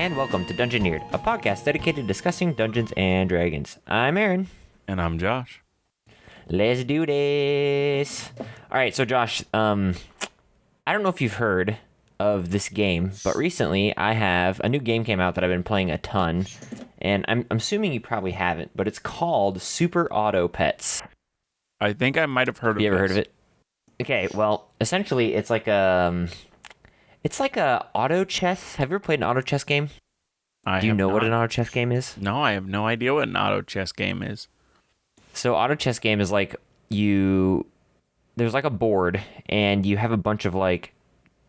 and welcome to Dungeoneered, a podcast dedicated to discussing Dungeons and Dragons. I'm Aaron. And I'm Josh. Let's do this. All right, so Josh, I don't know if you've heard of this game, but recently I have a new game came out that I've been playing a ton, and I'm assuming you probably haven't, but it's called Super Auto Pets. I think I might have heard of it. You ever heard of it? Okay, well, essentially it's like a auto chess. Have you ever played an auto chess game? Do you know what an auto chess game is? No, I have no idea what an auto chess game is. So auto chess game is like there's like a board and you have a bunch of like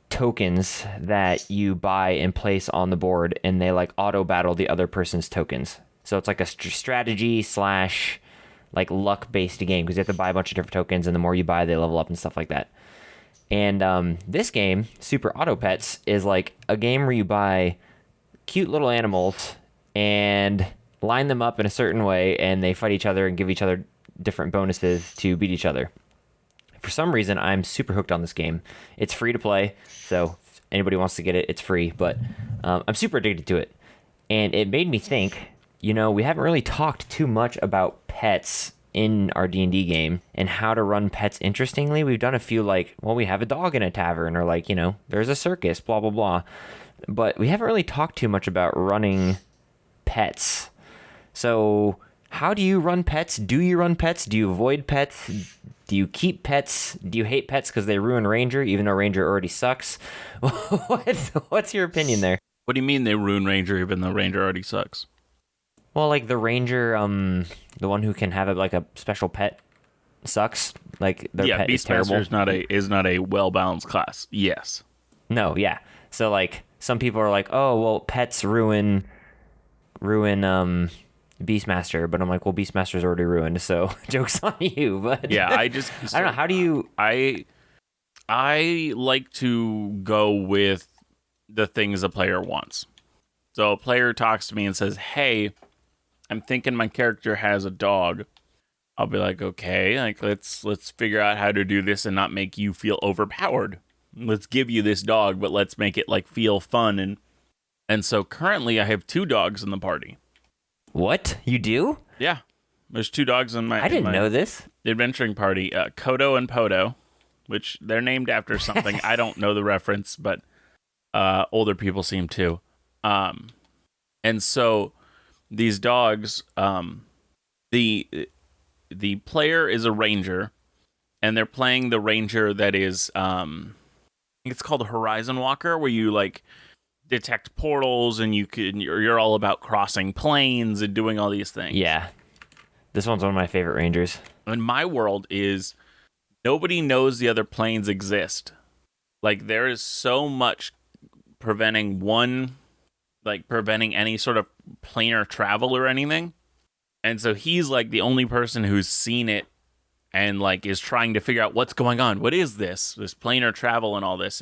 tokens that you buy and place on the board, and they like auto battle the other person's tokens. So it's like a strategy slash like luck based game, because you have to buy a bunch of different tokens, and the more you buy, they level up and stuff like that. And this game, Super Auto Pets, is like a game where you buy cute little animals and line them up in a certain way, and they fight each other and give each other different bonuses to beat each other. For some reason, I'm super hooked on this game. It's free to play, so if anybody wants to get it, it's free, but I'm super addicted to it. And it made me think, we haven't really talked too much about pets in our D&D game and how to run pets interestingly. We've done a few we have a dog in a tavern, or there's a circus, blah, blah, blah. But we haven't really talked too much about running pets. So how do you run pets? Do you run pets? Do you avoid pets? Do you keep pets? Do you hate pets because they ruin Ranger, even though Ranger already sucks? What's your opinion there? What do you mean they ruin Ranger even though Ranger already sucks? Well, like the Ranger, the one who can have a special pet sucks. Like their pet is terrible. Beastmaster is not a well-balanced class. Yes. No, yeah. So some people are like, oh, well, pets ruin Beastmaster, but I'm like, well, Beastmaster's already ruined, so joke's on you. But yeah, I don't know. How do you? I like to go with the things a player wants. So a player talks to me and says, "Hey, I'm thinking my character has a dog." I'll be like, "Okay, let's figure out how to do this and not make you feel overpowered. Let's give you this dog, but let's make it feel fun." And so currently I have 2 dogs in the party. What? You do? Yeah. There's 2 dogs in my... I didn't know this. Adventuring party. Kodo and Podo, which they're named after something. I don't know the reference, but older people seem to. And so these dogs, the player is a ranger, and they're playing the ranger that is, I think it's called a Horizon Walker, where you detect portals, and you're all about crossing planes and doing all these things. Yeah. This one's one of my favorite rangers. And my world is nobody knows the other planes exist. There is so much preventing any sort of planar travel or anything. And so he's the only person who's seen it and is trying to figure out what's going on. What is this planar travel and all this?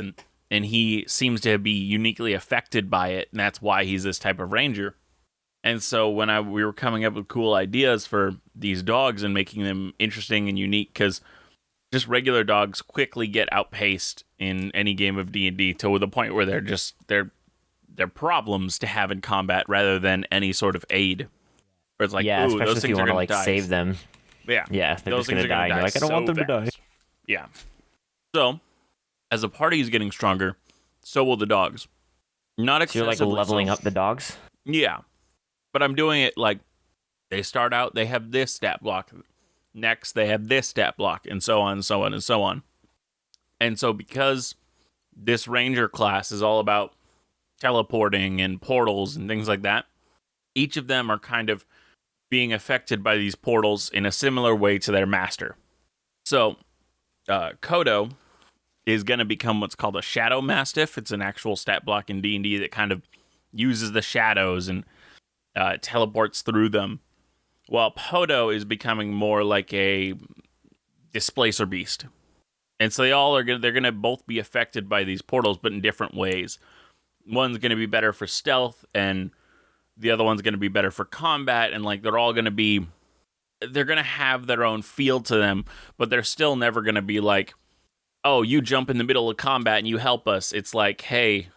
And he seems to be uniquely affected by it, and that's why he's this type of ranger. And so when we were coming up with cool ideas for these dogs and making them interesting and unique, because just regular dogs quickly get outpaced in any game of D&D to the point where they're problems to have in combat rather than any sort of aid. Where it's especially those if you want to save them. Yeah, they're those just gonna die. And you're I don't want them to die. Yeah. So, as the party is getting stronger, so will the dogs. Not excessively. So you're leveling up the dogs? Yeah. But I'm doing it they start out, they have this stat block. Next, they have this stat block, and so on, and so on, and so on. And so because this ranger class is all about teleporting and portals and things like that, each of them are kind of being affected by these portals in a similar way to their master. So, Kodo is going to become what's called a Shadow Mastiff. It's an actual stat block in D&D that kind of uses the shadows and teleports through them. While Podo is becoming more like a Displacer Beast. And so they're going to both be affected by these portals, but in different ways. One's going to be better for stealth, and the other one's going to be better for combat, and they're all going to be... They're going to have their own feel to them, but they're still never going to be oh, you jump in the middle of combat and you help us. It's hey,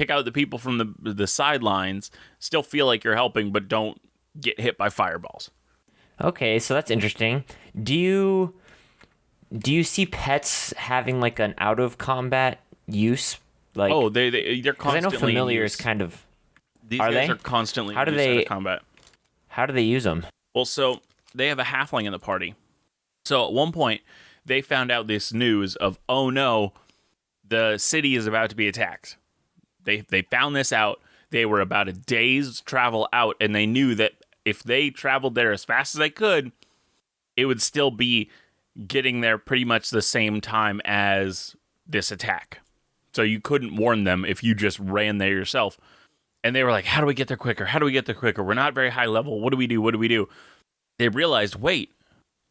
pick out the people from the sidelines, still feel like you're helping, but don't get hit by fireballs. Okay, so that's interesting. Do you see pets having like an out of combat use? Like, Oh, they're because I know constantly in familiar use. is kind of. These Are guys they? are constantly How in do use out they? of combat. How do they use them? Well, so they have a halfling in the party. So at one point, they found out this news of, oh no, the city is about to be attacked. They found this out. They were about a day's travel out, and they knew that if they traveled there as fast as they could, it would still be getting there pretty much the same time as this attack. So you couldn't warn them if you just ran there yourself. And they were like, how do we get there quicker? How do we get there quicker? We're not very high level. What do we do? What do we do? They realized, wait,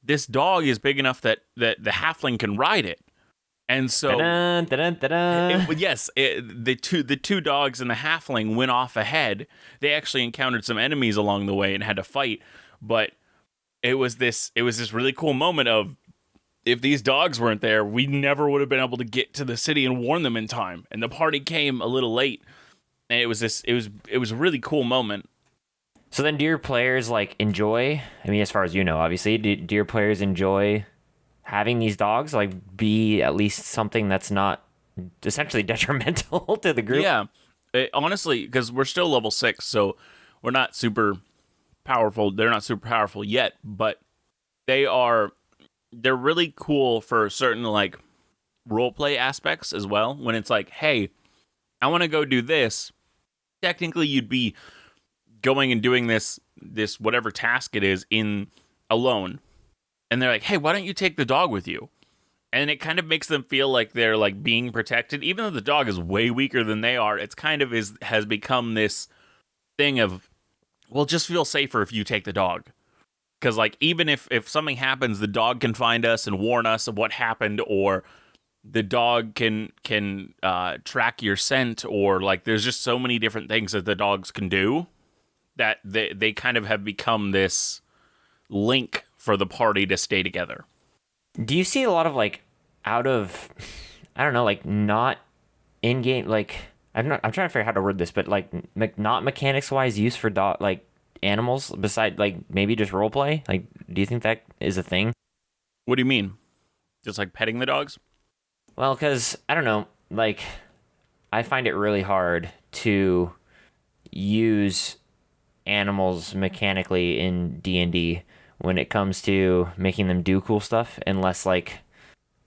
this dog is big enough that the halfling can ride it. And so, Da-dun, da-dun, da-dun. the two dogs and the halfling went off ahead. They actually encountered some enemies along the way and had to fight. But it was this really cool moment of, if these dogs weren't there, we never would have been able to get to the city and warn them in time. And the party came a little late. And it was a really cool moment. So then, do your players like enjoy? I mean, as far as you know, obviously, do your players enjoy having these dogs like be at least something that's not essentially detrimental to the group? Yeah, honestly, because we're still level 6, so we're not super powerful. They're not super powerful yet, but they're really cool for certain like roleplay aspects as well. When it's like, hey, I want to go do this. Technically, you'd be going and doing this whatever task it is in alone, and they're like, hey, why don't you take the dog with you? And it kind of makes them feel like they're like being protected, even though the dog is way weaker than they are. It's kind of has become this thing of, well, just feel safer if you take the dog, because like even if something happens, the dog can find us and warn us of what happened, or the dog can track your scent, or like there's just so many different things that the dogs can do that they kind of have become this link for the party to stay together. Do you see a lot of like out of, I don't know, like not in game, like I'm trying to figure out how to word this, but like not mechanics wise use for dog like animals beside like maybe just role play? Like, do you think that is a thing? What do you mean? Just like petting the dogs? Well, because I don't know, like I find it really hard to use animals mechanically in D&D when it comes to making them do cool stuff, unless it's like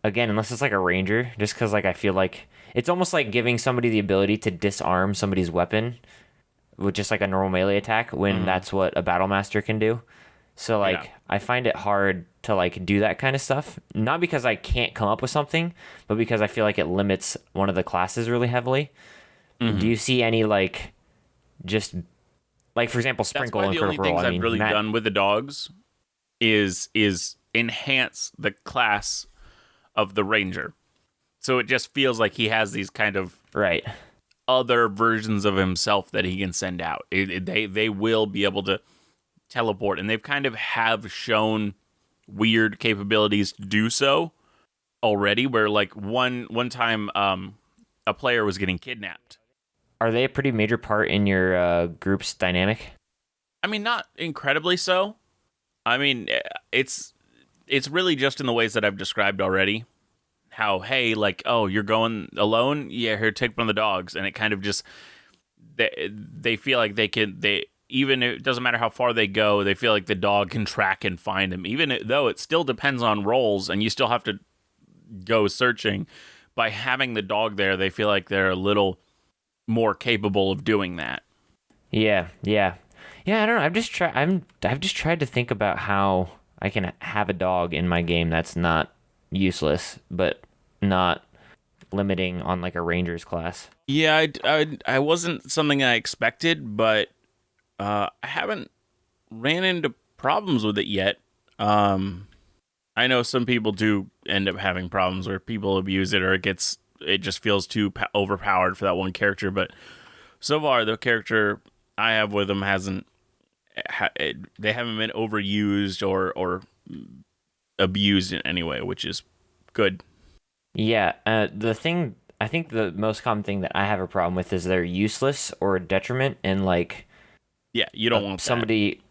a ranger, just because like I feel like it's almost like giving somebody the ability to disarm somebody's weapon with just like a normal melee attack when that's what a battle master can do. So like I find it hard to like do that kind of stuff, not because I can't come up with something, but because I feel like it limits one of the classes really heavily. Do you see any like just like, for example, Sprinkle That's why and the only Critical things Role? I've really done with the dogs is enhance the class of the ranger. So it just feels like he has these kind of Right. other versions of himself that he can send out. They will be able to teleport, and they've kind of have shown weird capabilities to do so already, where like one time a player was getting kidnapped. Are they a pretty major part in your group's dynamic? I mean, not incredibly so. I mean, it's really just in the ways that I've described already. How, hey, like, oh, you're going alone? Yeah, here, take one of the dogs. And it kind of just, they feel like even if it doesn't matter how far they go, they feel like the dog can track and find them. Even though it still depends on roles and you still have to go searching, by having the dog there, they feel like they're a little more capable of doing that. Yeah. I don't know. I've just tried to think about how I can have a dog in my game that's not useless, but not limiting on like a ranger's class. Yeah, I wasn't something I expected, but I haven't ran into problems with it yet. I know some people do end up having problems where people abuse it, or it just feels too overpowered for that one character. But so far, the character I have with them they haven't been overused or abused in any way, which is good. Yeah. The thing I think the most common thing that I have a problem with is they're useless or a detriment, and like Yeah, you don't want that. somebody,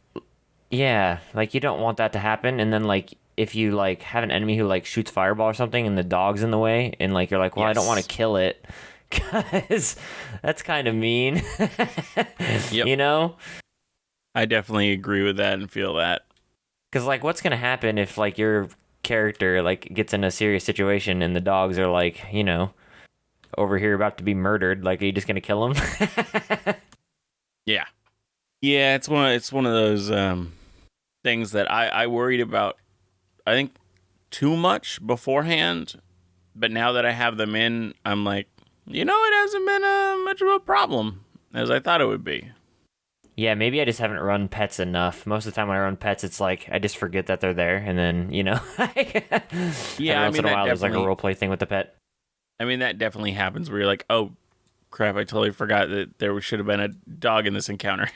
yeah, like you don't want that to happen. And then like if you like have an enemy who like shoots fireball or something, and the dog's in the way, and like you're like, well, I don't want to Yes. kill it, because that's kind of mean, Yep. you know? I definitely agree with that and feel that. Because like, what's gonna happen if like your character like gets in a serious situation and the dogs are like, over here about to be murdered? Like, are you just gonna kill them? Yeah. Yeah, it's one of those things that I worried about, I think, too much beforehand. But now that I have them in, I'm like, it hasn't been much of a problem as I thought it would be. Yeah, maybe I just haven't run pets enough. Most of the time when I run pets, it's like I just forget that they're there, and then Yeah, every once in a while there's like a role play thing with the pet. I mean, that definitely happens where you're like, oh, crap, I totally forgot that there should have been a dog in this encounter.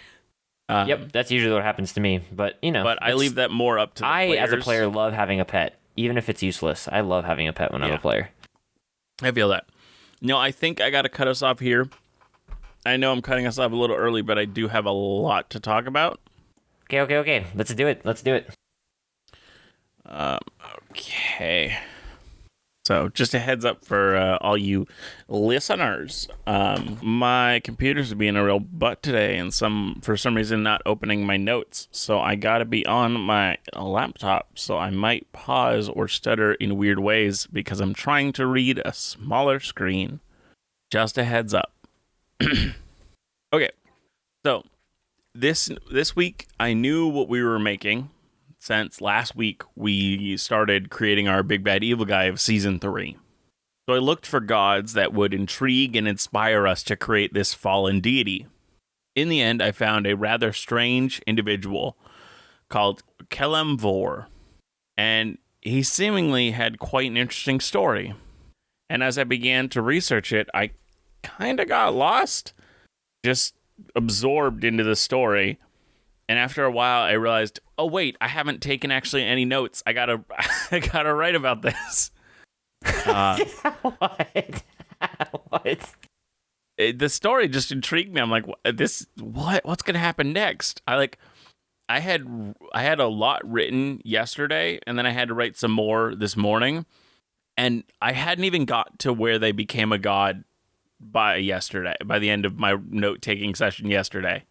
Yep, that's usually what happens to me. But But I leave that more up to the players. as a player, love having a pet, even if it's useless. I love having a pet when I'm a player. I feel that. No, I think I got to cut us off here. I know I'm cutting us off a little early, but I do have a lot to talk about. Okay. Let's do it. Okay. So, just a heads up for all you listeners. My computer's being a real butt today, and for some reason not opening my notes. So I gotta be on my laptop. So I might pause or stutter in weird ways because I'm trying to read a smaller screen. Just a heads up. Okay. So this week I knew what we were making. Since last week, we started creating our Big Bad Evil Guy of Season 3. So I looked for gods that would intrigue and inspire us to create this fallen deity. In the end, I found a rather strange individual called Kelemvor, and he seemingly had quite an interesting story. And as I began to research it, I kind of got lost, just absorbed into the story. And after a while, I realized, oh wait, I haven't taken actually any notes. I gotta write about this. What? What? The story just intrigued me. I'm like, what's gonna happen next? I had a lot written yesterday, and then I had to write some more this morning, and I hadn't even got to where they became a god by the end of my note taking session yesterday.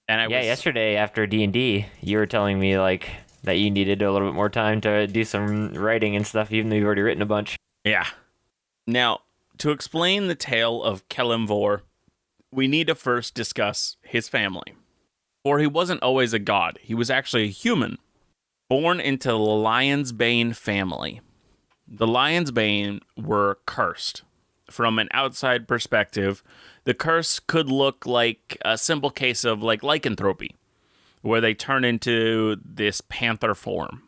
And yesterday after D&D, you were telling me like that you needed a little bit more time to do some writing and stuff, even though you've already written a bunch. Yeah. Now, to explain the tale of Kelemvor, we need to first discuss his family. For he wasn't always a god. He was actually a human, born into the Lion's Bane family. The Lion's Bane were cursed. From an outside perspective, the curse could look like a simple case of like lycanthropy, where they turn into this panther form.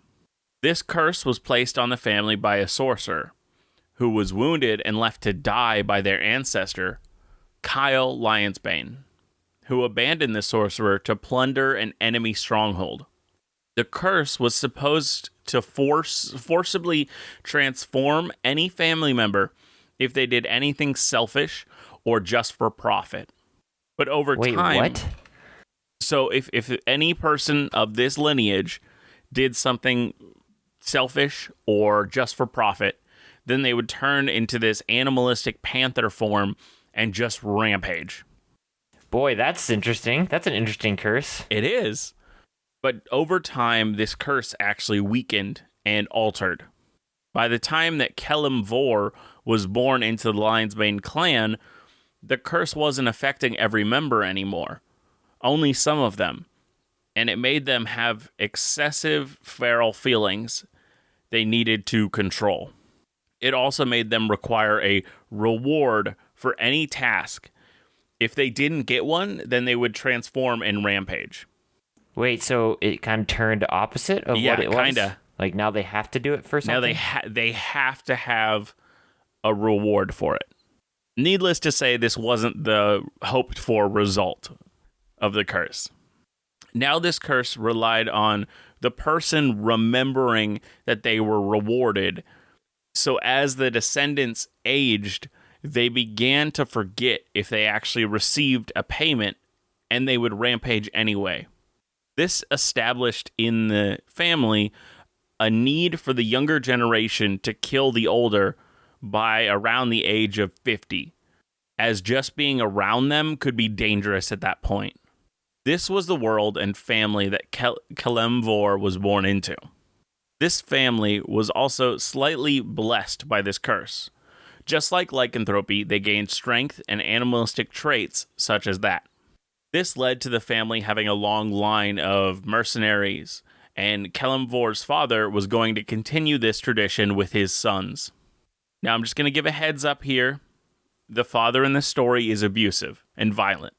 This curse was placed on the family by a sorcerer, who was wounded and left to die by their ancestor, Kyle Lionsbane, who abandoned the sorcerer to plunder an enemy stronghold. The curse was supposed to forcibly transform any family member if they did anything selfish or just for profit. But over time... What? So if any person of this lineage did something selfish or just for profit, then they would turn into this animalistic panther form and just rampage. Boy, that's interesting. That's an interesting curse. It is. But over time, this curse actually weakened and altered. By the time that Kelemvor was born into the Lionsbane clan, the curse wasn't affecting every member anymore. Only some of them. And it made them have excessive feral feelings they needed to control. It also made them require a reward for any task. If they didn't get one, then they would transform and rampage. Wait, so it kind of turned opposite of what it was? Kinda. Like now they have to do it for something? Now they have to have a reward for it. Needless to say, this wasn't the hoped for result of the curse. Now this curse relied on the person remembering that they were rewarded. So as the descendants aged, they began to forget if they actually received a payment, and they would rampage anyway. This established in the family a need for the younger generation to kill the older by around the age of 50, as just being around them could be dangerous at that point. This was the world and family that Kelemvor was born into. This family was also slightly blessed by this curse. Just like lycanthropy, they gained strength and animalistic traits such as that. This led to the family having a long line of mercenaries, and Kelemvor's father was going to continue this tradition with his sons. Now, I'm just going to give a heads up here. The father in this story is abusive and violent.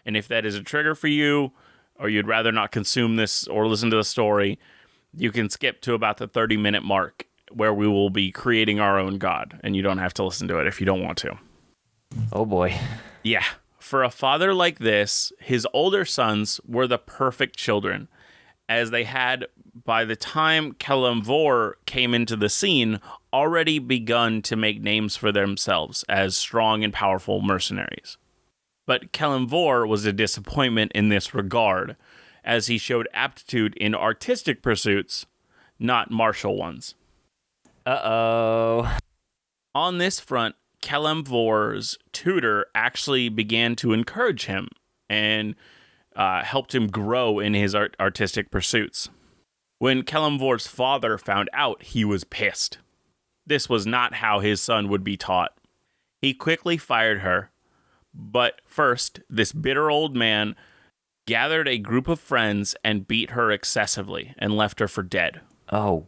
And if that is a trigger for you, or you'd rather not consume this or listen to the story, you can skip to about the 30-minute mark where we will be creating our own god, and you don't have to listen to it if you don't want to. Oh boy. Yeah. For a father like this, his older sons were the perfect children, as they had, by the time Kelemvor came into the scene, already begun to make names for themselves as strong and powerful mercenaries. But Kelemvor was a disappointment in this regard, as he showed aptitude in artistic pursuits, not martial ones. Uh-oh. On this front, Kelemvor's tutor actually began to encourage him and helped him grow in his artistic pursuits. When Kelemvor's father found out, he was pissed. This was not how his son would be taught. He quickly fired her, but first, this bitter old man gathered a group of friends and beat her excessively and left her for dead. Oh,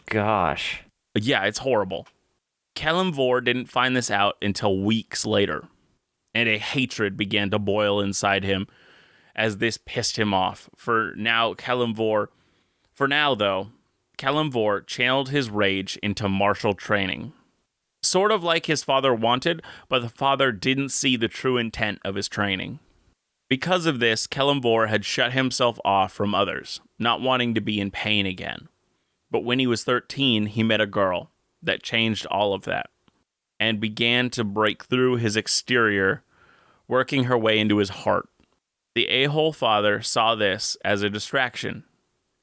gosh. Yeah, it's horrible. Kelemvor didn't find this out until weeks later, and a hatred began to boil inside him as this pissed him off. For now, Kelemvor channeled his rage into martial training. Sort of like his father wanted, but the father didn't see the true intent of his training. Because of this, Kelemvor had shut himself off from others, not wanting to be in pain again. But when he was 13, he met a girl that changed all of that, and began to break through his exterior, working her way into his heart. The a-hole father saw this as a distraction,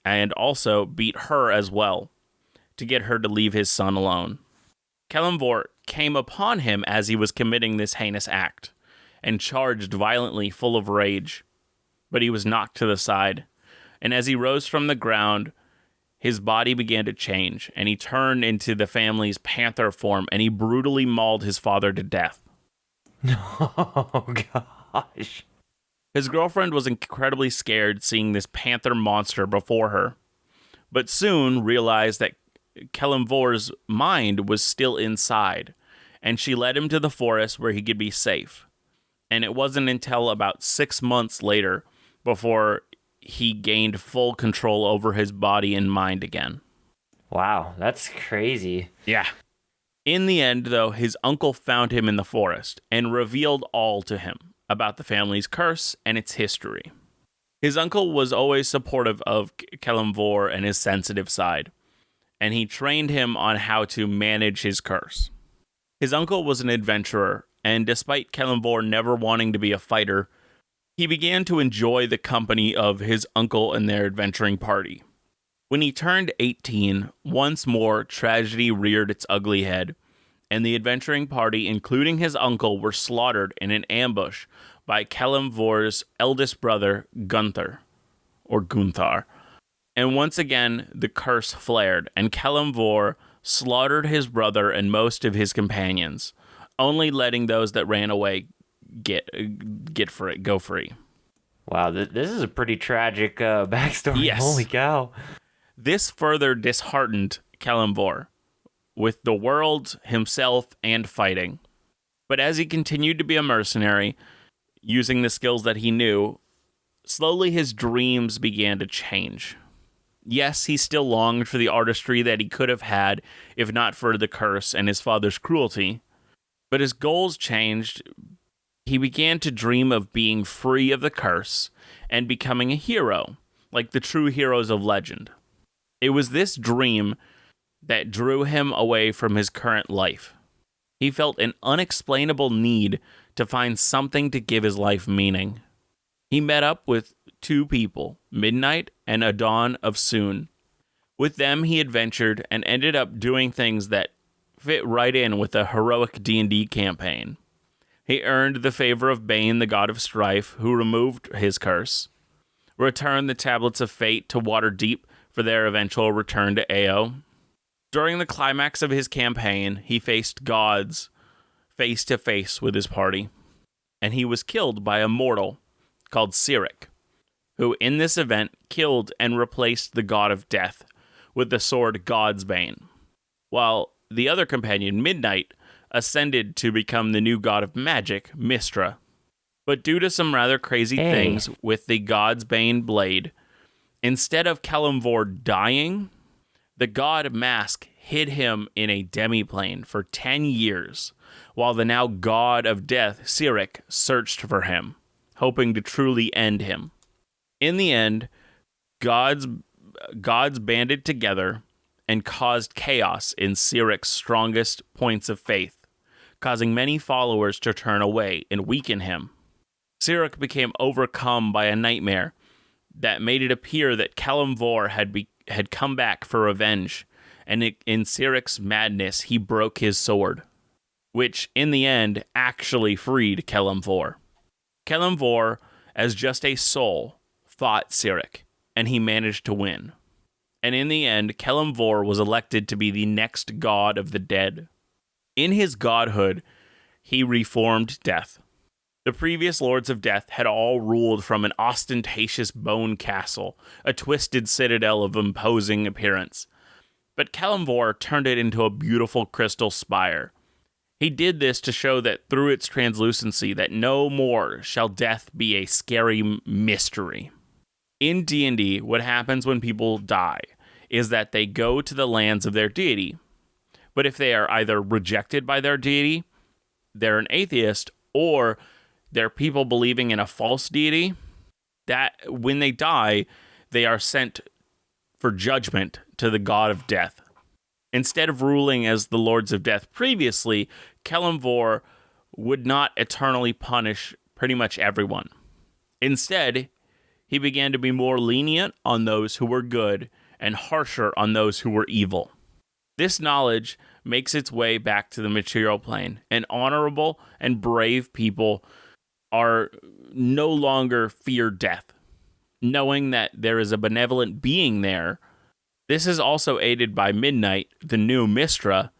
and also beat her as well, to get her to leave his son alone. Kelemvor came upon him as he was committing this heinous act, and charged violently, full of rage. But he was knocked to the side, and as he rose from the ground, his body began to change, and he turned into the family's panther form, and he brutally mauled his father to death. Oh, gosh. His girlfriend was incredibly scared seeing this panther monster before her, but soon realized that Kelemvor's mind was still inside, and she led him to the forest where he could be safe. And it wasn't until about 6 months later before he gained full control over his body and mind again. Wow, that's crazy. Yeah. In the end, though, his uncle found him in the forest and revealed all to him about the family's curse and its history. His uncle was always supportive of Kelemvor and his sensitive side, and he trained him on how to manage his curse. His uncle was an adventurer, and despite Kelemvor never wanting to be a fighter, he began to enjoy the company of his uncle and their adventuring party. When he turned 18, once more tragedy reared its ugly head, and the adventuring party, including his uncle, were slaughtered in an ambush by Kelemvor's eldest brother, Gunther. And once again, the curse flared, and Kelemvor slaughtered his brother and most of his companions, only letting those that ran away go free. Wow, this is a pretty tragic backstory. Yes. Holy cow. This further disheartened Kelemvor with the world, himself, and fighting. But as he continued to be a mercenary, using the skills that he knew, slowly his dreams began to change. Yes, he still longed for the artistry that he could have had if not for the curse and his father's cruelty. But his goals changed. He began to dream of being free of the curse and becoming a hero, like the true heroes of legend. It was this dream that drew him away from his current life. He felt an unexplainable need to find something to give his life meaning. He met up with two people, Midnight and a Dawn of Soon. With them, he adventured and ended up doing things that fit right in with a heroic D&D campaign. He earned the favor of Bane, the god of strife, who removed his curse, returned the Tablets of Fate to Waterdeep for their eventual return to Ao. During the climax of his campaign, he faced gods face to face with his party, and he was killed by a mortal called Cyric, who in this event killed and replaced the god of death with the sword God's Bane, while the other companion, Midnight, ascended to become the new god of magic, Mystra. But due to some rather crazy things with the God's Bane blade, instead of Kelemvor dying, the god Mask hid him in a demiplane for 10 years, while the now god of death, Cyric, searched for him, hoping to truly end him. In the end, gods banded together and caused chaos in Cyric's strongest points of faith, causing many followers to turn away and weaken him. Cyric became overcome by a nightmare that made it appear that Kelemvor had come back for revenge, and in Cyric's madness, he broke his sword, which, in the end, actually freed Kelemvor. Kelemvor, as just a soul, fought Cyric, and he managed to win. And in the end, Kelemvor was elected to be the next god of the dead. In his godhood, he reformed death. The previous lords of death had all ruled from an ostentatious bone castle, a twisted citadel of imposing appearance. But Kelemvor turned it into a beautiful crystal spire. He did this to show that through its translucency that no more shall death be a scary mystery. In D&D, what happens when people die is that they go to the lands of their deity. But if they are either rejected by their deity, they're an atheist, or they're people believing in a false deity, that when they die, they are sent for judgment to the god of death. Instead of ruling as the lords of death previously, Kelemvor would not eternally punish pretty much everyone. Instead, he began to be more lenient on those who were good and harsher on those who were evil. This knowledge makes its way back to the material plane, and honorable and brave people are no longer fear death, knowing that there is a benevolent being there. This is also aided by Midnight, the new Mystra,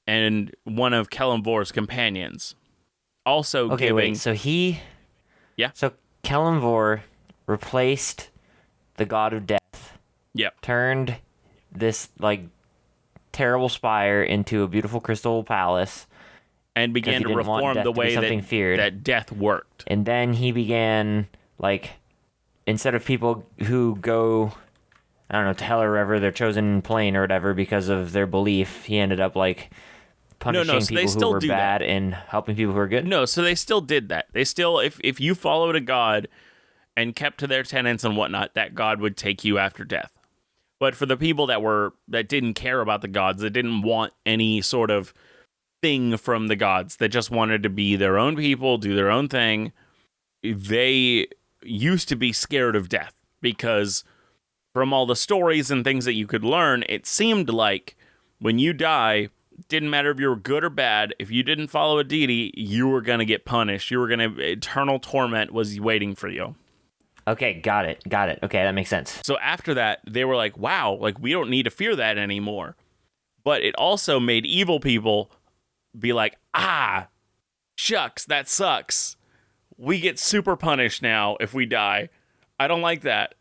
and one of Kelemvor's companions. Also giving... So Yeah? So Kelemvor replaced the god of death. Yep. Turned this, terrible spire into a beautiful crystal palace. And began to reform the way that death worked. And then he began, instead of people who go, I don't know, to hell or wherever, their chosen plane or whatever because of their belief, he ended up, punishing people who were bad and helping people who were good? No, so they still did that. They still, if you followed a god and kept to their tenets and whatnot, that god would take you after death. But for the people that didn't care about the gods, that didn't want any sort of thing from the gods, that just wanted to be their own people, do their own thing, they used to be scared of death because from all the stories and things that you could learn, it seemed like when you die, didn't matter if you were good or bad, if you didn't follow a deity, you were going to get punished. You were going to, eternal torment was waiting for you. Okay, got it. Okay, that makes sense. So after that, they were like, wow, we don't need to fear that anymore. But it also made evil people be like, shucks, that sucks. We get super punished now if we die. I don't like that.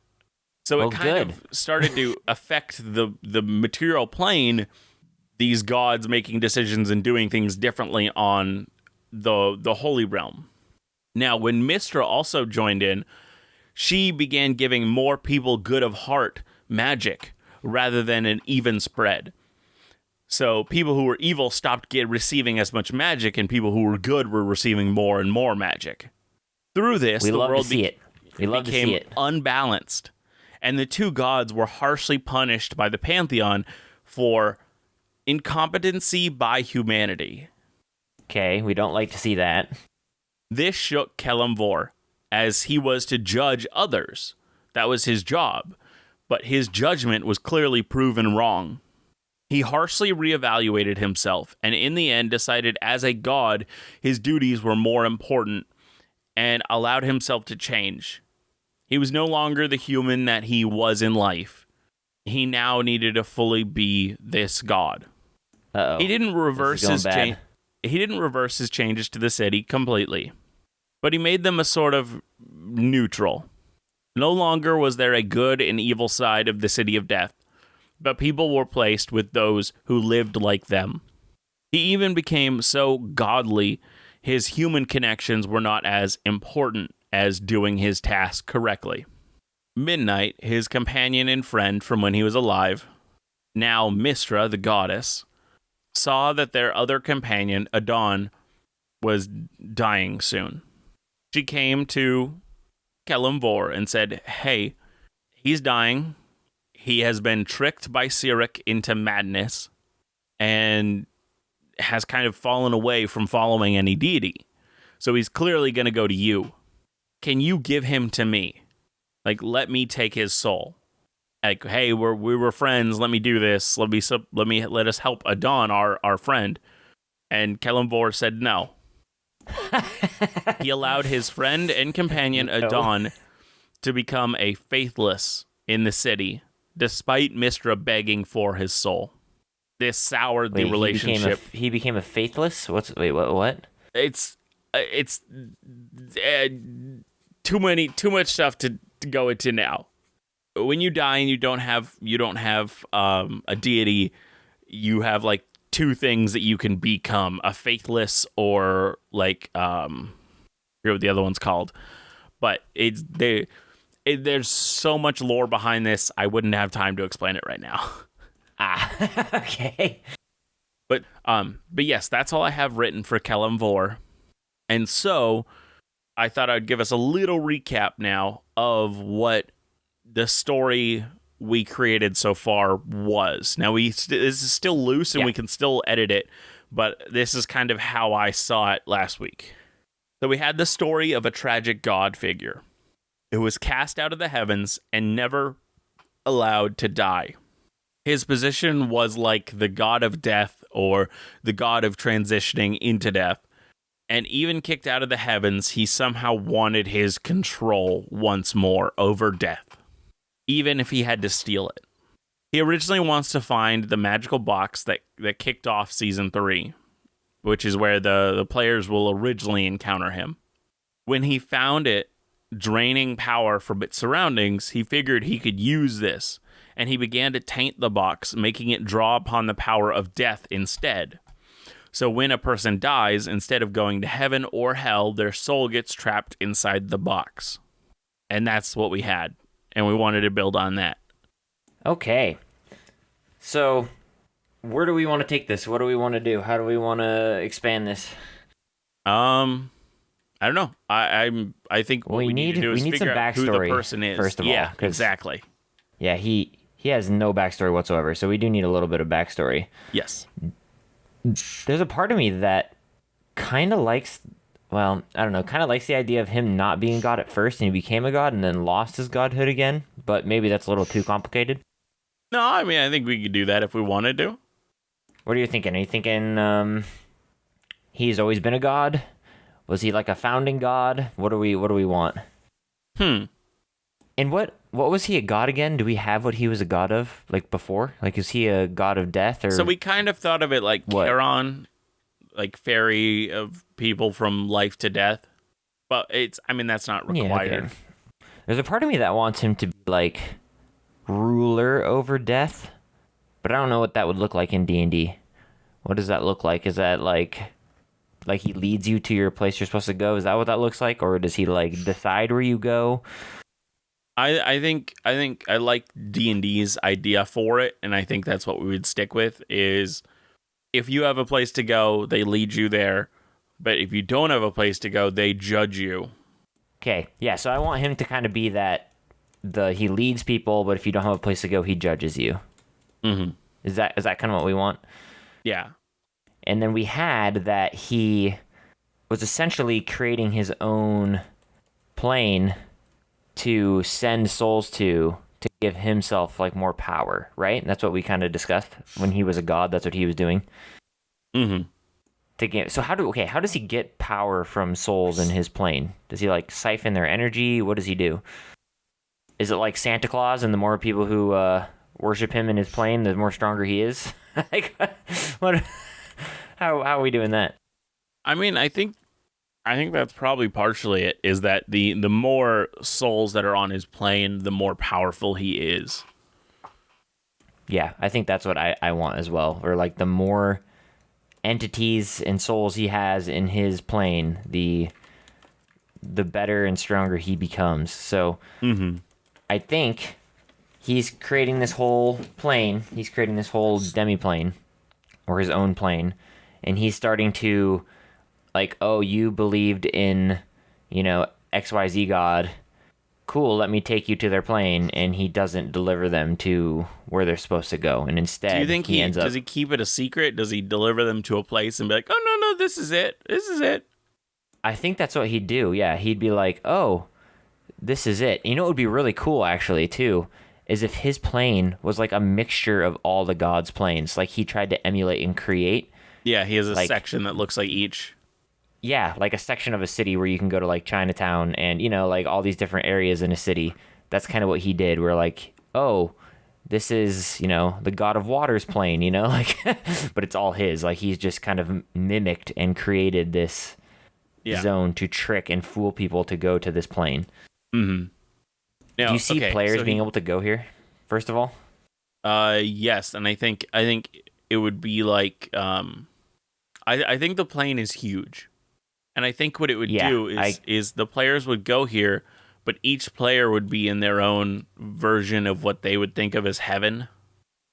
So it kind of started to affect the material plane, these gods making decisions and doing things differently on the Holy Realm. Now, when Mystra also joined in, she began giving more people good of heart magic rather than an even spread. So people who were evil stopped receiving as much magic, and people who were good were receiving more and more magic. Through this, the world became unbalanced, and the two gods were harshly punished by the Pantheon for incompetency by humanity. Okay, we don't like to see that. This shook Kelemvor, as he was to judge others. That was his job, but his judgment was clearly proven wrong. He harshly reevaluated himself, and in the end decided as a god his duties were more important, and allowed himself to change. He was no longer the human that he was in life. He now needed to fully be this god. Uh-oh. He didn't reverse This is going bad. He didn't reverse his changes to the city completely, but he made them a sort of neutral. No longer was there a good and evil side of the city of death, but people were placed with those who lived like them. He even became so godly, his human connections were not as important as doing his task correctly. Midnight, his companion and friend from when he was alive, now Mistra, the goddess, saw that their other companion, Adon, was dying soon. She came to Kelemvor and said, "Hey, he's dying. He has been tricked by Sirik into madness and has kind of fallen away from following any deity. So he's clearly going to go to you. Can you give him to me? Like, let me take his soul. Like, hey, we were friends. Let me do this. Let us help Adon, our friend." And Kelemvor said no. He allowed his friend and companion Adon to become a faithless in the city, despite Mistra begging for his soul. This soured the relationship. He became a faithless? What? It's too much stuff to go into now. When you die and you don't have a deity, you have like two things that you can become: a faithless or like I forget what the other one's called. But there's so much lore behind this. I wouldn't have time to explain it right now. Okay. But yes, that's all I have written for Kelemvor. And so I thought I'd give us a little recap now of what the story we created so far was. Now, this is still loose and we can still edit it, but this is kind of how I saw it last week. So we had the story of a tragic god figure who was cast out of the heavens and never allowed to die. His position was like the god of death or the god of transitioning into death. And even kicked out of the heavens, he somehow wanted his control once more over death, even if he had to steal it. He originally wants to find the magical box that kicked off Season 3, which is where the players will originally encounter him. When he found it, draining power from its surroundings, he figured he could use this, and he began to taint the box, making it draw upon the power of death instead. So when a person dies, instead of going to heaven or hell, their soul gets trapped inside the box. And that's what we had. And we wanted to build on that. Okay. So, where do we want to take this? What do we want to do? How do we want to expand this? I don't know. I think what we need to do is figure out who the person is. First of all. Yeah, exactly. Yeah, he has no backstory whatsoever, so we do need a little bit of backstory. Yes. There's a part of me that kind of likes, well, I don't know, kind of likes the idea of him not being God at first, and he became a god and then lost his godhood again, but maybe that's a little too complicated. No, I mean, I think we could do that if we wanted to. What are you thinking? Are you thinking he's always been a god? Was he like a founding god? What do we want? And what was he a god again? Do we have what he was a god of, like, before? Like, is he a god of death? Or so we kind of thought of it like Charon, like fairy of people from life to death. But that's not required. Yeah, okay. There's a part of me that wants him to be, like, ruler over death. But I don't know what that would look like in D&D. What does that look like? Is that, like he leads you to your place you're supposed to go? Is that what that looks like? Or does he, like, decide where you go? I think I like D&D's idea for it, and I think that's what we would stick with, is if you have a place to go, they lead you there, but if you don't have a place to go, they judge you. Okay, yeah, so I want him to kind of be that, he leads people, but if you don't have a place to go, he judges you. Mm-hmm. Is that kind of what we want? Yeah. And then we had that he was essentially creating his own plane to send souls to give himself like more power, right? And that's what we kind of discussed when he was a god. That's what he was doing. Mm-hmm. So how does he get power from souls in his plane? Does he like siphon their energy? What does he do? Is it like Santa Claus, and the more people who worship him in his plane, the more stronger he is? Like, what? How are we doing that? I mean, I think that's probably partially it. Is that the more souls that are on his plane, the more powerful he is. Yeah, I think that's what I want as well. Or like the more entities and souls he has in his plane, the better and stronger he becomes. So I think he's creating this whole plane. He's creating this whole demi-plane, or his own plane, and he's starting to like, oh, you believed in, XYZ God. Cool, let me take you to their plane, and he doesn't deliver them to where they're supposed to go, and instead do you think he ends up... Does he keep it a secret? Does he deliver them to a place and be like, oh no, this is it. I think that's what he'd do. Yeah, he'd be like, oh, this is it. You know what would be really cool, actually, too, is if his plane was like a mixture of all the gods' planes. Like he tried to emulate and create. Yeah, he has a section that looks like each. Yeah, like a section of a city where you can go to like Chinatown and, like all these different areas in a city. That's kind of what he did. We're like, oh, this is, the god of water's plane, like, but it's all his. Like he's just kind of mimicked and created this zone to trick and fool people to go to this plane. Mm-hmm. Now, do you see players being able to go here, first of all? Yes, and I think it would be like, I think the plane is huge. And I think what it would do is the players would go here, but each player would be in their own version of what they would think of as heaven.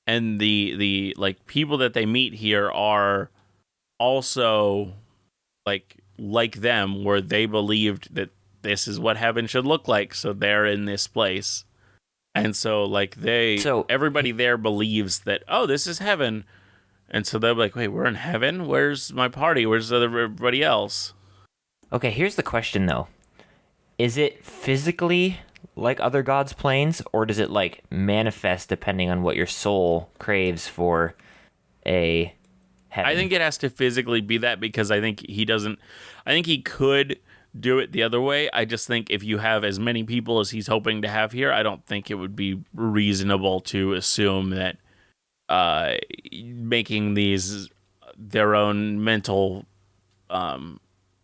And the like people that they meet here are also like them, where they believed that this is what heaven should look like, so they're in this place. And so everybody there believes that, oh, this is heaven. And so they'll be like, wait, we're in heaven? Where's my party? Where's everybody else? Okay, here's the question, though. Is it physically like other gods' planes, or does it, like, manifest depending on what your soul craves for a heaven? I think it has to physically be that, because I think he could do it the other way. I just think if you have as many people as he's hoping to have here, I don't think it would be reasonable to assume that making these their own mental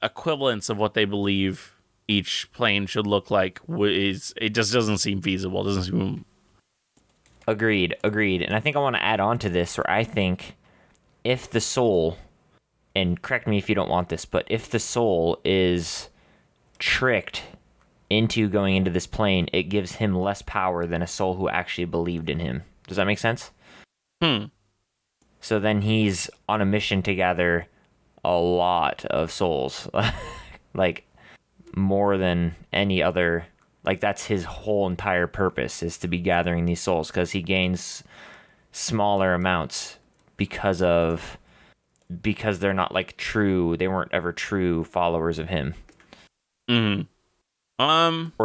equivalents of what they believe each plane should look like it just doesn't seem feasible. It doesn't seem... Agreed. And I think I want to add on to this, or I think if the soul, and correct me if you don't want this, but if the soul is tricked into going into this plane, it gives him less power than a soul who actually believed in him. Does that make sense? So then he's on a mission to gather a lot of souls, like more than any other. Like that's his whole entire purpose, is to be gathering these souls, because he gains smaller amounts because they're not like true. They weren't ever true followers of him. Or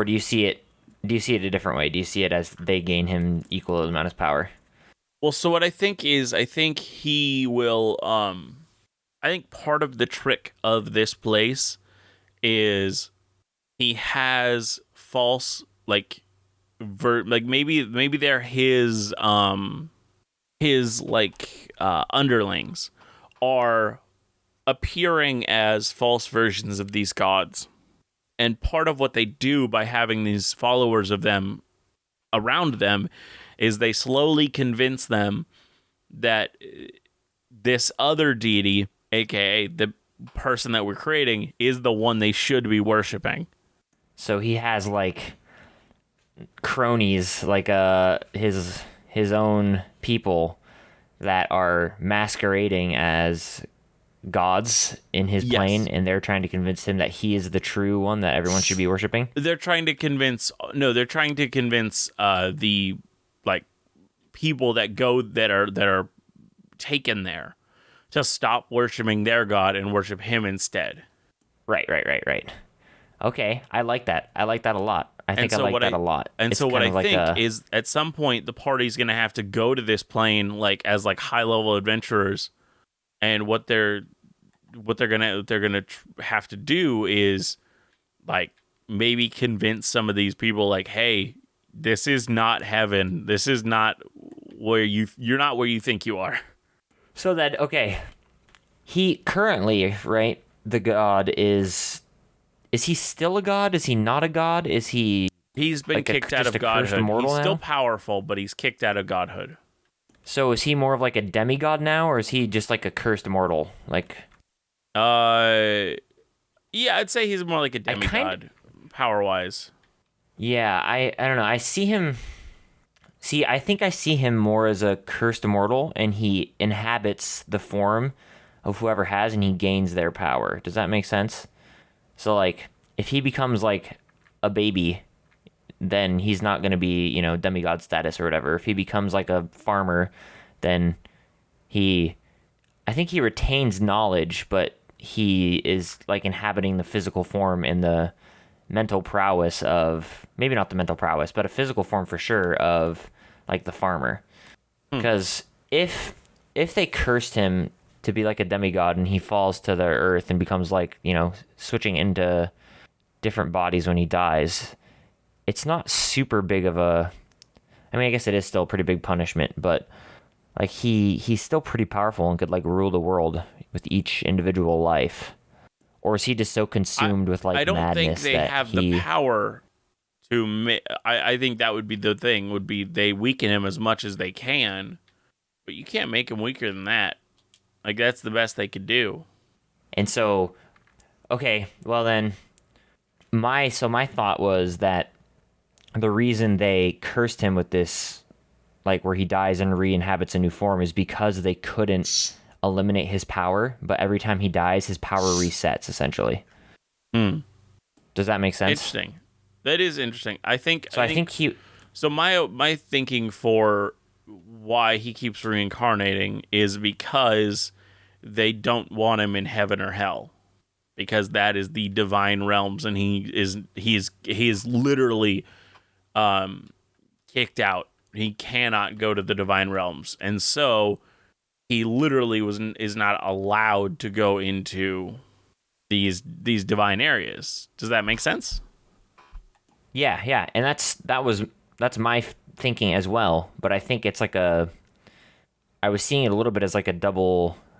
do you see it a different way? Do you see it as they gain him equal amount of power? Well, so what I think he will, I think part of the trick of this place is he has false, maybe they're his underlings are appearing as false versions of these gods. And part of what they do by having these followers of them around them is they slowly convince them that this other deity, aka the person that we're creating, is the one they should be worshiping. So he has like cronies, like his own people that are masquerading as gods in his plane, and they're trying to convince him that he is the true one that everyone should be worshiping. They're trying to convince the people that go that are taken there to stop worshiping their god and worship him instead. Right. Okay, I like that. I like that a lot. I think I like that a lot. And It's so what kind I of like think is at some point the party's going to have to go to this plane like as like high level adventurers, and what they're gonna have to do is like maybe convince some of these people like, hey, this is not heaven. This is not where you're not where you think you are. so that okay. He currently, right? The god is he still a god? Is he not a god? Is he He's been like kicked out just of a cursed godhood. immortal He's now? still powerful, but he's kicked out of godhood. So is he more of like a demigod now, or is he just like a cursed immortal? Like, Yeah, I'd say he's more like a demigod, power wise. yeah, I don't know. I see him. See, I think I see him more as a cursed immortal, and he inhabits the form of whoever has, and he gains their power. Does that make sense? So like, if he becomes like a baby, then he's not going to be, demigod status or whatever. If he becomes like a farmer, then he, I think he retains knowledge, but he is like inhabiting the physical form and the mental prowess of, maybe not the mental prowess, but a physical form for sure of like the farmer. Because if they cursed him to be like a demigod and he falls to the earth and becomes like, switching into different bodies when he dies, it's not super big of a, I mean, I guess it is still a pretty big punishment, but like he's still pretty powerful and could like rule the world with each individual life. Or is he just so consumed with like I don't think madness they that have he the power to. I think that would be the thing. Would be they weaken him as much as they can, but you can't make him weaker than that. Like that's the best they could do. And so, okay, well then, my thought was that the reason they cursed him with this, like where he dies and re-inhabits a new form, is because they couldn't eliminate his power, but every time he dies, his power resets, essentially. Does that make sense? Interesting. That is interesting. I think. So I think he... So my thinking for why he keeps reincarnating is because they don't want him in heaven or hell, because that is the divine realms, and he is literally kicked out. He cannot go to the divine realms, and so he literally is not allowed to go into these divine areas. Does that make sense? Yeah, and that's my thinking as well. But I think it's like I was seeing it a little bit as like a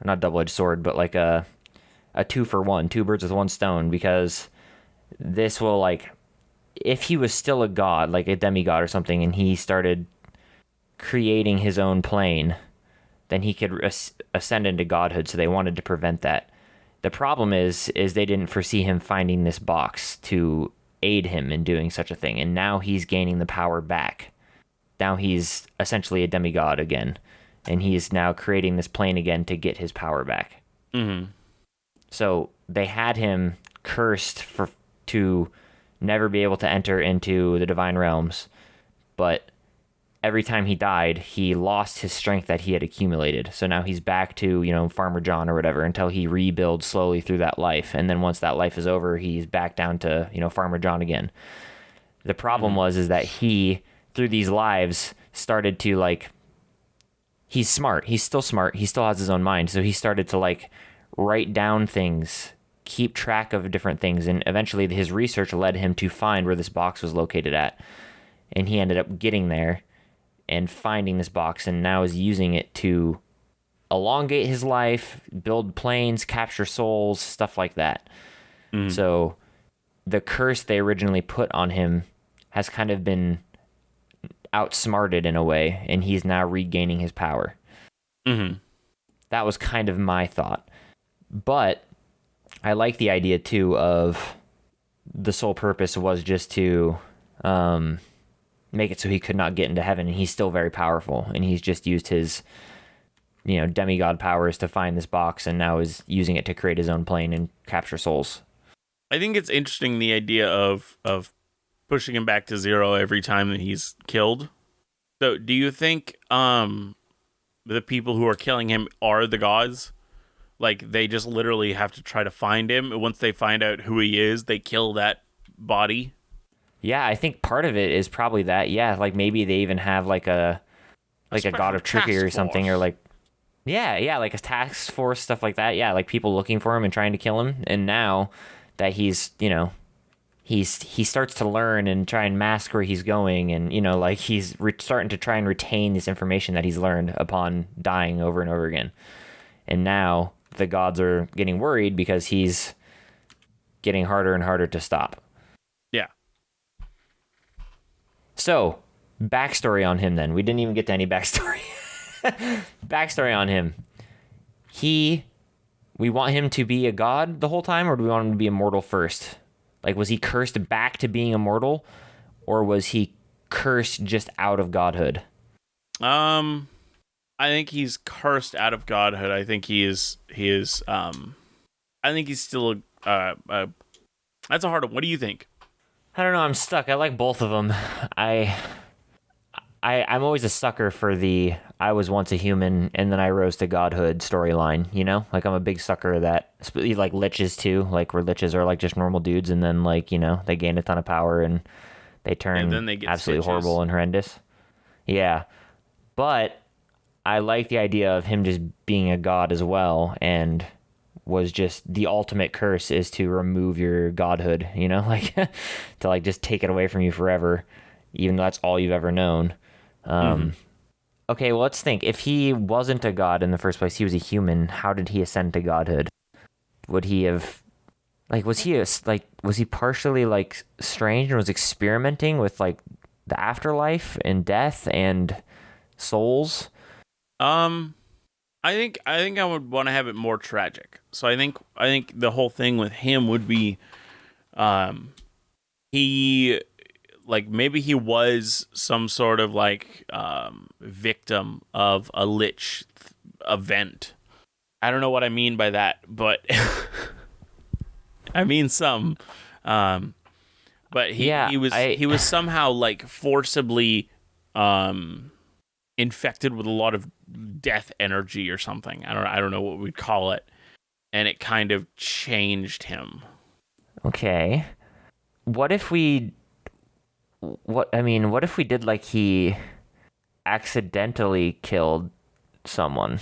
not double-edged sword, but like a 2-for-1, two birds with one stone, because this will like, if he was still a god, like a demigod or something, and he started creating his own plane, then he could ascend into godhood. So they wanted to prevent that. The problem is they didn't foresee him finding this box to aid him in doing such a thing, and now he's gaining the power back. Now he's essentially a demigod again, and he is now creating this plane again to get his power back. Mm-hmm. So they had him cursed to never be able to enter into the divine realms, but every time he died, he lost his strength that he had accumulated. So now he's back to, Farmer John or whatever, until he rebuilds slowly through that life. And then once that life is over, he's back down to, Farmer John again. The problem is that he, through these lives, started to like, he's smart. He's still smart. He still has his own mind. So he started to like write down things, keep track of different things. And eventually his research led him to find where this box was located at. And he ended up getting there and finding this box, and now is using it to elongate his life, build planes, capture souls, stuff like that. So the curse they originally put on him has kind of been outsmarted in a way, and he's now regaining his power. That was kind of my thought. But I like the idea too of the sole purpose was just to make it so he could not get into heaven, and he's still very powerful, and he's just used his demigod powers to find this box, and now is using it to create his own plane and capture souls. I think it's interesting, the idea of pushing him back to zero every time that he's killed. So do you think the people who are killing him are the gods? Like, they just literally have to try to find him. And once they find out who he is, they kill that body. Yeah, I think part of it is probably that. Yeah, like maybe they even have like a god of trickery or something, or like yeah, like a task force, stuff like that. Yeah, like people looking for him and trying to kill him. And now that he's, he starts to learn and try and mask where he's going, and like he's starting to try and retain this information that he's learned upon dying over and over again. And now the gods are getting worried because he's getting harder and harder to stop. Yeah. So, backstory on him then. We didn't even get to any backstory. Backstory on him. We want him to be a god the whole time, or do we want him to be immortal first? Like, was he cursed back to being immortal, or was he cursed just out of godhood? I think he's cursed out of godhood. I think he is. I think he's still that's a hard one. What do you think? I don't know. I'm stuck. I like both of them. I'm always a sucker for the I was once a human and then I rose to godhood storyline, Like, I'm a big sucker of that. Like liches too, like where liches are like just normal dudes and then like, they gain a ton of power and they turn and then they get absolutely stitches. Horrible and horrendous. Yeah. But I like the idea of him just being a god as well, and was just the ultimate curse is to remove your godhood, like to like just take it away from you forever, even though that's all you've ever known. Okay, well, let's think. If he wasn't a god in the first place, he was a human. How did he ascend to godhood? Would he have, like, was he partially like strange and was experimenting with like the afterlife and death and souls? I think I would want to have it more tragic. So I think the whole thing with him would be, he, like, maybe he was some sort of like victim of a lich event. I don't know what I mean by that, but I mean some. But he was somehow like forcibly infected with a lot of death energy or something. I don't know what we'd call it, and it kind of changed him. Okay, what if we did like he accidentally killed someone,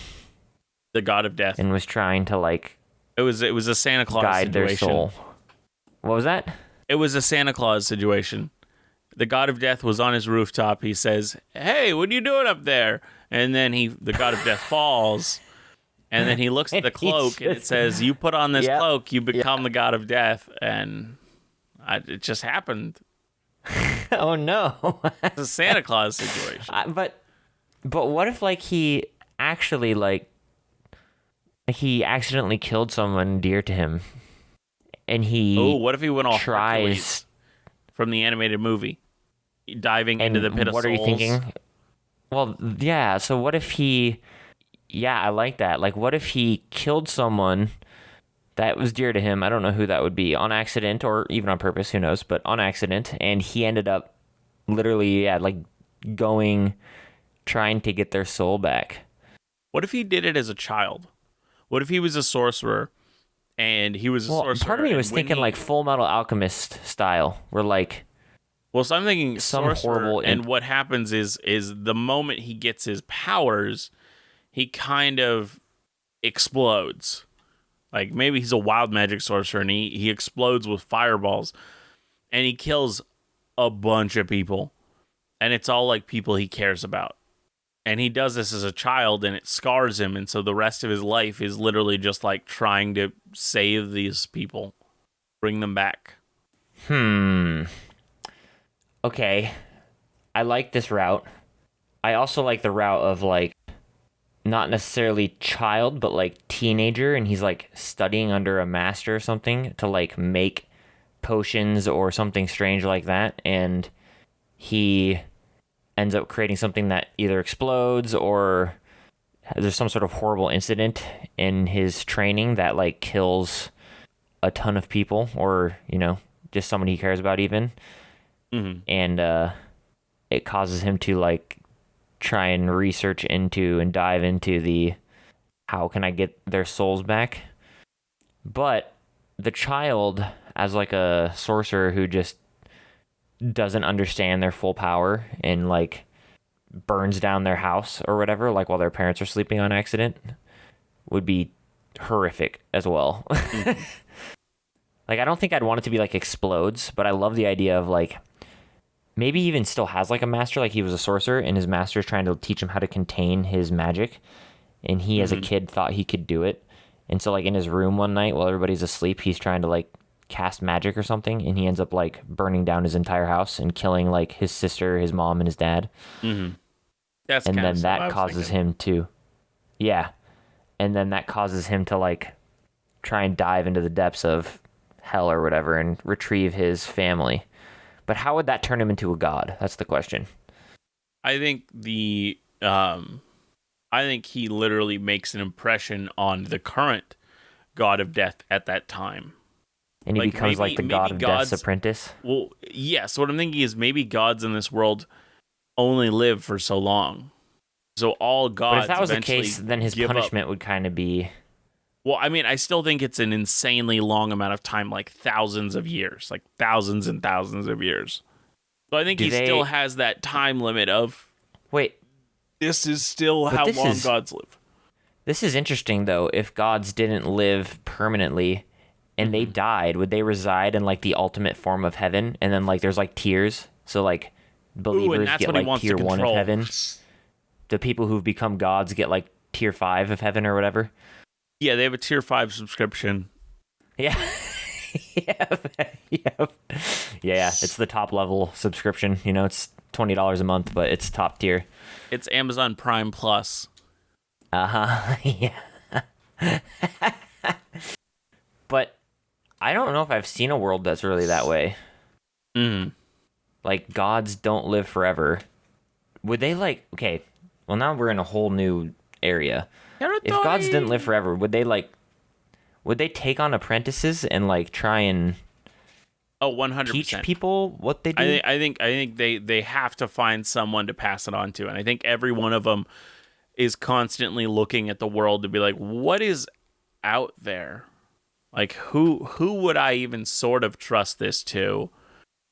The god of death, and was trying to like it was a Santa Claus guide situation. Their soul. What was that? It was a Santa Claus situation. The god of death was on his rooftop. He says, "Hey, what are you doing up there?" And then the god of death falls, and then he looks at the cloak, and it says, "You put on this cloak, you become the god of death." And it just happened. Oh no! It's a Santa Claus situation. But what if like he actually he accidentally killed someone dear to him, and he what if he went all tries Hercules from the animated movie, diving into the pit of what souls? Are you thinking? Well, yeah. So what if he? Yeah, I like that. Like, what if he killed someone that was dear to him? I don't know who that would be, on accident or even on purpose. Who knows? But on accident, and he ended up literally, like trying to get their soul back. What if he did it as a child? What if he was a sorcerer, and he was a sorcerer? Part of me was thinking like Full Metal Alchemist style, where like. Well, so I'm thinking some sorcerer, horrible. And what happens is the moment he gets his powers, he kind of explodes. Like, maybe he's a wild magic sorcerer, and he explodes with fireballs, and he kills a bunch of people, and it's all like people he cares about. And he does this as a child, and it scars him, and so the rest of his life is literally just like trying to save these people, bring them back. Okay, I like this route. I also like the route of like not necessarily child, but like teenager, and he's like studying under a master or something to like make potions or something strange like that, and he ends up creating something that either explodes or there's some sort of horrible incident in his training that like kills a ton of people, or just someone he cares about even. And it causes him to like try and research into and dive into how can I get their souls back? But the child, as like a sorcerer who just doesn't understand their full power and like burns down their house or whatever, like while their parents are sleeping on accident, would be horrific as well. Like, I don't think I'd want it to be like explodes, but I love the idea of like maybe even still has like a master, like he was a sorcerer and his master is trying to teach him how to contain his magic, and he as a kid thought he could do it. And so like in his room one night while everybody's asleep, he's trying to like cast magic or something, and he ends up like burning down his entire house and killing like his sister, his mom, and his dad. That's And kind then of that causes him to, yeah. And then that causes him to like try and dive into the depths of hell or whatever and retrieve his family. But how would that turn him into a god? That's the question. I think I think he literally makes an impression on the current god of death at that time. And he Like, becomes like the god of death's apprentice? Well, yes. What I'm thinking is maybe gods in this world only live for so long. So all gods. But if that was the eventually case, then his give punishment up. would kind of be... Well, I mean, I still think it's an insanely long amount of time, like thousands of years, like thousands and thousands of years. So I think he still has that time limit of... Wait. This is still how long gods live. This is interesting, though. If gods didn't live permanently and they died, would they reside in like the ultimate form of heaven? And then like there's like tiers. So like believers get like tier 1 of heaven. The people who've become gods get like tier 5 of heaven or whatever. Yeah, they have a tier 5 subscription. Yeah. Yeah, it's the top level subscription. You know, it's $20 a month, but it's top tier. It's Amazon Prime Plus. Yeah. But I don't know if I've seen a world that's really that way. Like, gods don't live forever. Would they like... Okay, well, now we're in a whole new area. If gods didn't live forever, would they take on apprentices and like try and 100%. teach people what they do? I think they have to find someone to pass it on to, and I think every one of them is constantly looking at the world to be like, what is out there? Like, who would I even sort of trust this to?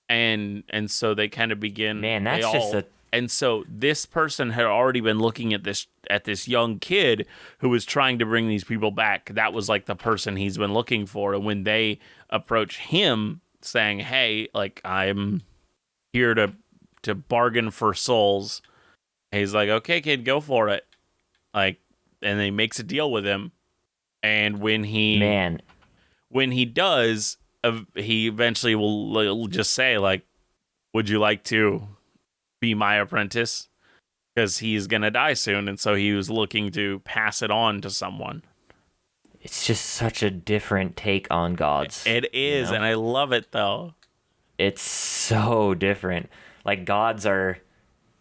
And so they kind of begin. Man, that's just a... And so this person had already been looking at this young kid who was trying to bring these people back. That was like the person he's been looking for. And when they approach him saying, hey, like, I'm here to bargain for souls, he's like, okay, kid, go for it. Like, and then he makes a deal with him. And when he does, he eventually will just say, like, would you like to be my apprentice? Because he's gonna die soon, and so he was looking to pass it on to someone. It's just such a different take on gods. It is, and I love it though. It's so different. Like, gods are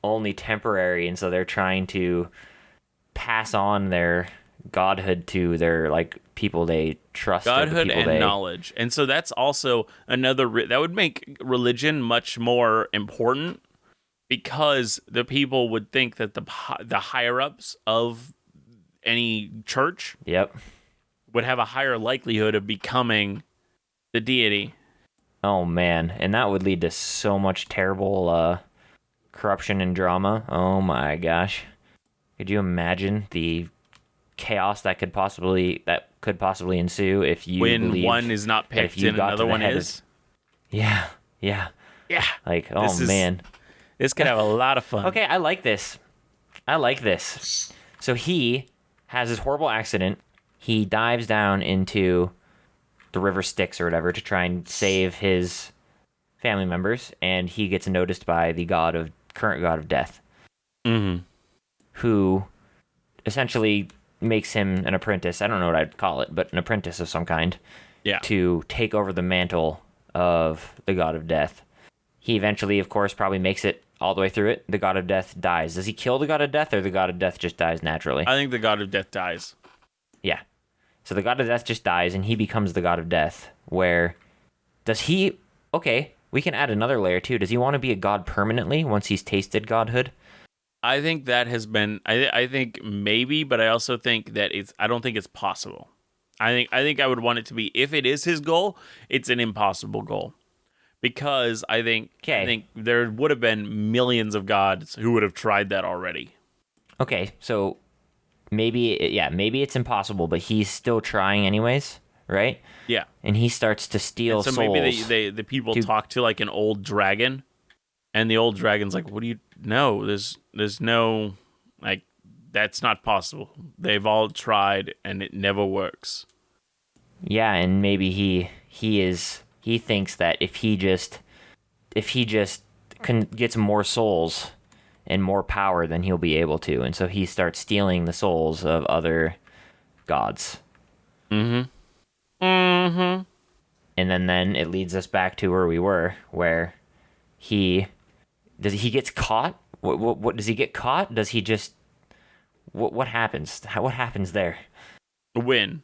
only temporary, and so they're trying to pass on their godhood to their like people they trust. Godhood and knowledge, and so that's also another that would make religion much more important. Because the people would think that the higher-ups of any church would have a higher likelihood of becoming the deity. Oh, man. And that would lead to so much terrible corruption and drama. Oh, my gosh. Could you imagine the chaos that could possibly ensue if you when one is not picked and another one is? Yeah. Like, oh, man. This could have a lot of fun. Okay, I like this. So he has this horrible accident. He dives down into the river Styx or whatever to try and save his family members, and he gets noticed by the current god of death, who essentially makes him an apprentice. I don't know what I'd call it, but an apprentice of some kind. Yeah. To take over the mantle of the god of death. He eventually, of course, probably makes it all the way through it. The god of death dies. Does he kill the god of death, or the god of death just dies naturally? I think the god of death dies. Yeah. So the god of death just dies, and he becomes the god of death. Where does he... Okay, we can add another layer, too. Does he want to be a god permanently once he's tasted godhood? I think that has been. I think maybe, but I also think that it's. I don't think it's possible. I think I would want it to be. If it is his goal, it's an impossible goal because I Okay. think there would have been millions of gods who would have tried that already. Okay, so maybe it's impossible, but he's still trying anyways, right? Yeah, And he starts to and steal so maybe souls. the people to talk to like an old dragon, and the old dragon's like, "What do you? No, there's no like that's not possible. They've all tried, and it never works." Yeah, and maybe he thinks that if he just gets more souls and more power, then he'll be able to, and so he starts stealing the souls of other gods. Mm-hmm. Mm-hmm. And then it leads us back to where we were, where he he gets caught. What does he get caught? Does he just what happens? What happens there? Win.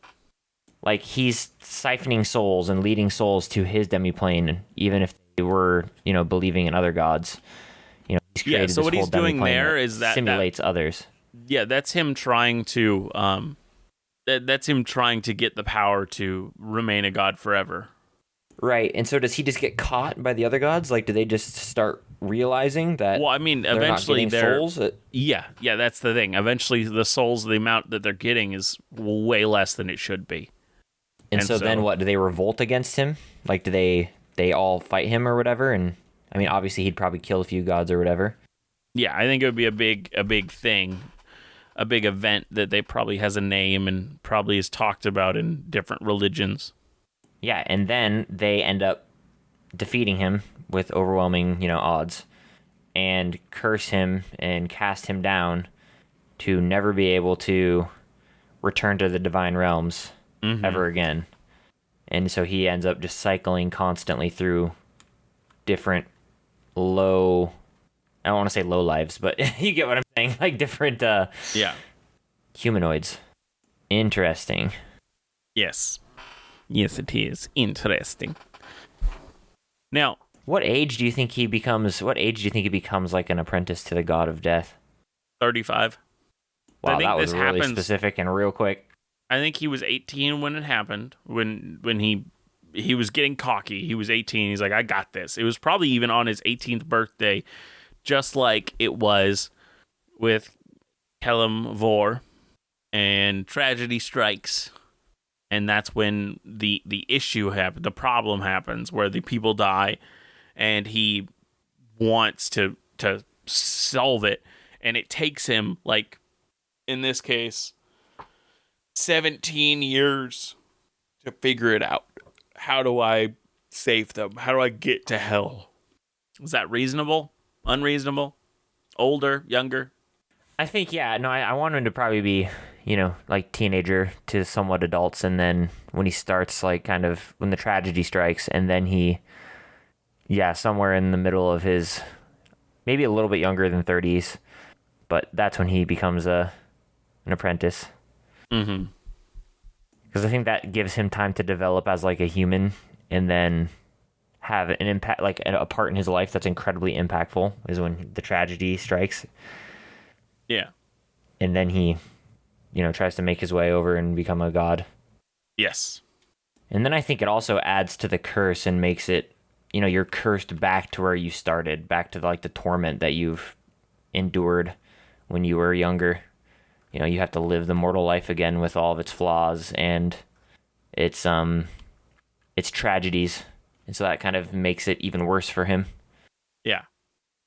Like he's siphoning souls and leading souls to his demiplane, even if they were, believing in other gods. He's Yeah. created So this what whole he's doing demiplane there is that simulates others. yeah, that's him trying to that's him trying to get the power to remain a god forever. Right. And so does he just get caught by the other gods? Like, do they just start realizing that Well, I mean, they're not eventually getting they're souls? yeah, that's the thing. Eventually the souls, the amount that they're getting is way less than it should be. And And so then so- what? Do they revolt against him? Like, do they all fight him or whatever? And I mean, obviously he'd probably kill a few gods or whatever. Yeah, I think it would be a big thing, a big event that they probably has a name and probably is talked about in different religions. Yeah, and then they end up defeating him with overwhelming, odds, and curse him and cast him down to never be able to return to the divine realms ever again. And so he ends up just cycling constantly through different low, I don't want to say low lives, but you get what I'm saying, like different Yeah. humanoids. Interesting. Yes. Yes, it is interesting. Now, What age do you think he becomes like an apprentice to the god of death? 35. I Wow, think that was this really happens- specific and real quick. I think he was 18 when it happened. When he was getting cocky. He was 18. He's like, I got this. It was probably even on his 18th birthday, just like it was with Kelemvor, and tragedy strikes. And that's when the issue happens, the problem happens, where the people die, and he wants to solve it, and it takes him, like, in this case, 17 years to figure it out. How do I save them? How do I get to hell? Is that reasonable? Unreasonable? Older? Younger? I think, yeah, no, I want him to probably be, like teenager to somewhat adults, and then when he starts, like, kind of, when the tragedy strikes, and then he, yeah, somewhere in the middle of his, maybe a little bit younger than 30s, but that's when he becomes an apprentice. Mm-hmm. Because I think that gives him time to develop as, like, a human, and then have an impact, like, a part in his life that's incredibly impactful, is when the tragedy strikes. Yeah. And then he, tries to make his way over and become a god. Yes. And then I think it also adds to the curse and makes it, you're cursed back to where you started, back to like the torment that you've endured when you were younger. You have to live the mortal life again with all of its flaws and its tragedies. And so that kind of makes it even worse for him. Yeah.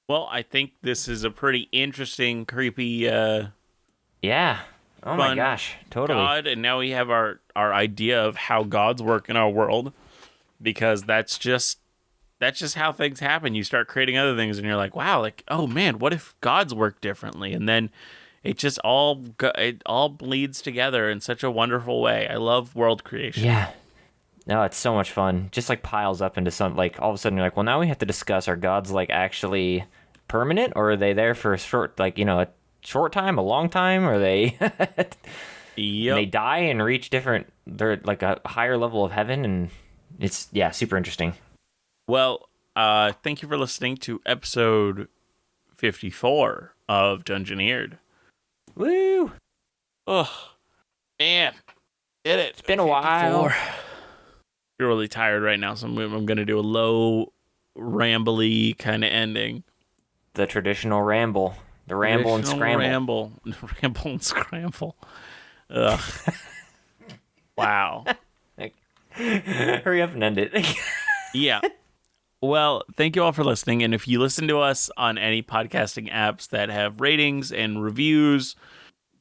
Well, I think this is a pretty interesting, creepy Yeah. Oh my fun gosh, totally. god, and now we have our idea of how gods work in our world, because that's just how things happen. You start creating other things, and you're like, wow, like, oh man, what if gods work differently? And then it just it all bleeds together in such a wonderful way. I love world creation. Yeah. No, it's so much fun. Just like piles up into some, like all of a sudden you're like, well, now we have to discuss, are gods like actually permanent, or are they there for a short, like, a short time, a long time? Or they Yep. they die and reach different, they're like a higher level of heaven, and it's, yeah, super interesting. Well, thank you for listening to episode 54 of Dungeoneered. Woo! Oh, man. Did it. It's been a while. You're really tired right now, so I'm going to do a low, rambly kind of ending. The traditional ramble. The ramble and scramble. Ramble and scramble. Ugh. Wow. Hurry up and end it. Yeah. Well, thank you all for listening. And if you listen to us on any podcasting apps that have ratings and reviews,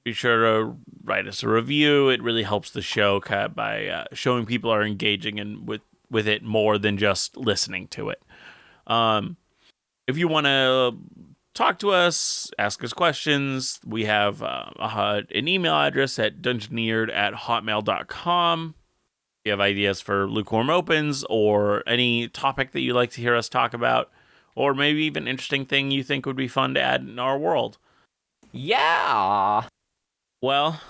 be sure to write us a review. It really helps the show by showing people are engaging and with it more than just listening to it. If you want to talk to us, ask us questions, we have an email address at dungeoneered@hotmail.com. If you have ideas for Lukewarm Opens or any topic that you'd like to hear us talk about, or maybe even an interesting thing you think would be fun to add in our world. Yeah. Well,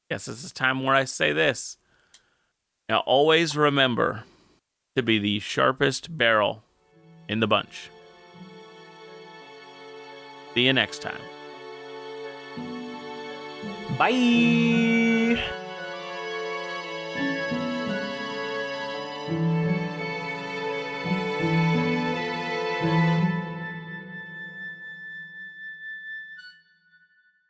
guess this is time where I say this. Now, always remember to be the sharpest barrel in the bunch. See you next time. Bye.